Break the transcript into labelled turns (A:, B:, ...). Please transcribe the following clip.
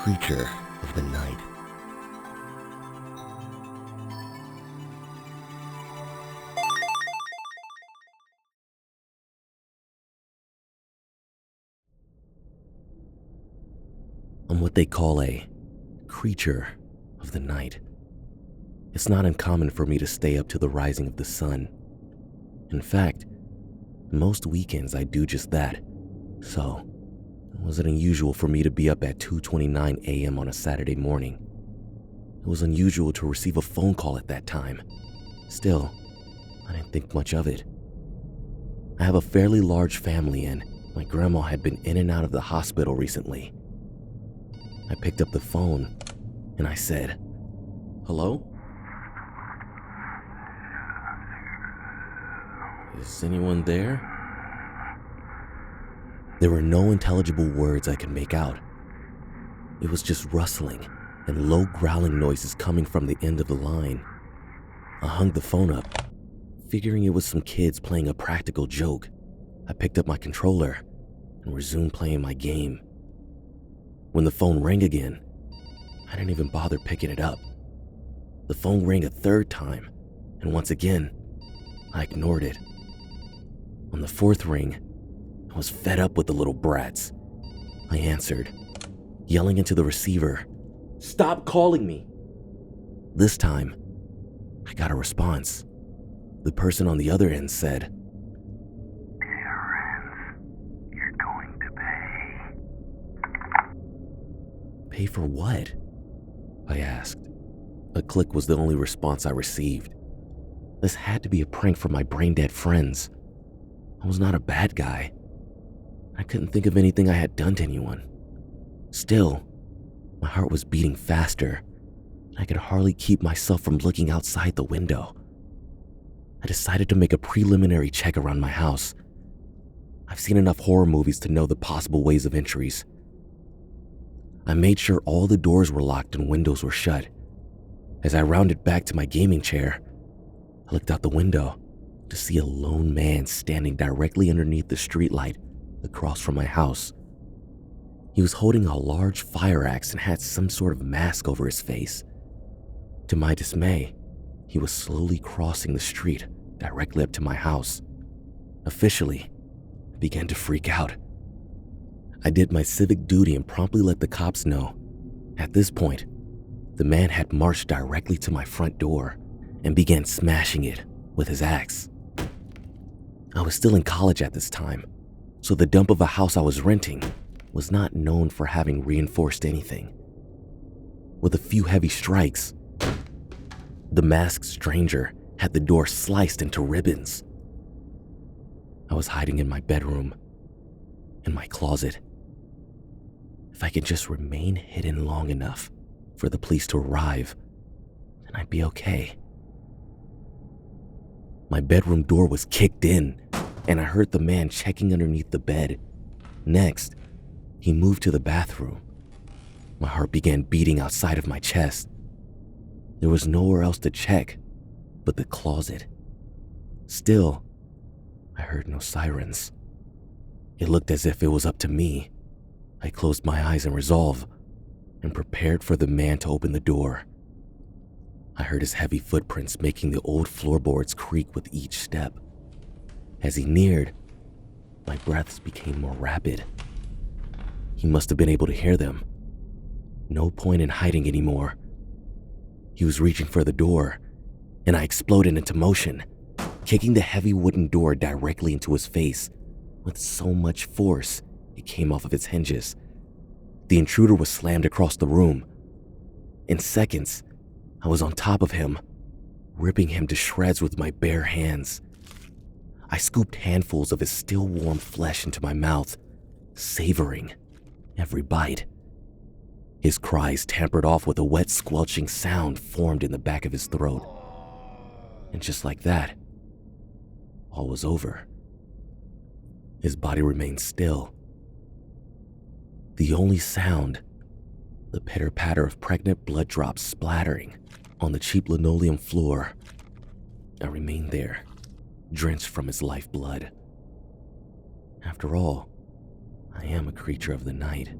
A: creature of the night. I'm what they call a creature of the night. It's not uncommon for me to stay up to the rising of the sun. In fact, most weekends I do just that. So, it wasn't unusual for me to be up at 2:29 a.m. on a Saturday morning. It was unusual to receive a phone call at that time. Still, I didn't think much of it. I have a fairly large family and my grandma had been in and out of the hospital recently. I picked up the phone and I said, "Hello? Is anyone there?" There were no intelligible words I could make out. It was just rustling and low growling noises coming from the end of the line. I hung the phone up, figuring it was some kids playing a practical joke. I picked up my controller and resumed playing my game. When the phone rang again, I didn't even bother picking it up. The phone rang a third time, and once again, I ignored it. On the fourth ring, I was fed up with the little brats. I answered, yelling into the receiver, "Stop calling me!" This time, I got a response. The person on the other end said,
B: "Terrence, you're going to pay."
A: "Pay for what?" I asked. A click was the only response I received. This had to be a prank from my brain-dead friends. I was not a bad guy. I couldn't think of anything I had done to anyone. Still, my heart was beating faster. I could hardly keep myself from looking outside the window. I decided to make a preliminary check around my house. I've seen enough horror movies to know the possible ways of entries. I made sure all the doors were locked and windows were shut. As I rounded back to my gaming chair, I looked out the window to see a lone man standing directly underneath the streetlight across from my house. He was holding a large fire axe and had some sort of mask over his face. To my dismay, he was slowly crossing the street directly up to my house. Officially, I began to freak out. I did my civic duty and promptly let the cops know. At this point, the man had marched directly to my front door and began smashing it with his axe. I was still in college at this time, so the dump of a house I was renting was not known for having reinforced anything. With a few heavy strikes, the masked stranger had the door sliced into ribbons. I was hiding in my bedroom, in my closet. If I could just remain hidden long enough for the police to arrive, then I'd be okay. My bedroom door was kicked in, and I heard the man checking underneath the bed. Next, he moved to the bathroom. My heart began beating outside of my chest. There was nowhere else to check but the closet. Still, I heard no sirens. It looked as if it was up to me. I closed my eyes in resolve and prepared for the man to open the door. I heard his heavy footprints making the old floorboards creak with each step. As he neared, my breaths became more rapid. He must have been able to hear them. No point in hiding anymore. He was reaching for the door, and I exploded into motion, kicking the heavy wooden door directly into his face with so much force it came off of its hinges. The intruder was slammed across the room. In seconds, I was on top of him, ripping him to shreds with my bare hands. I scooped handfuls of his still warm flesh into my mouth, savoring every bite. His cries tampered off with a wet squelching sound formed in the back of his throat. And just like that, all was over. His body remained still. The only sound, the pitter-patter of pregnant blood drops splattering on the cheap linoleum floor. I remained there, drenched from his lifeblood. After all, I am a creature of the night.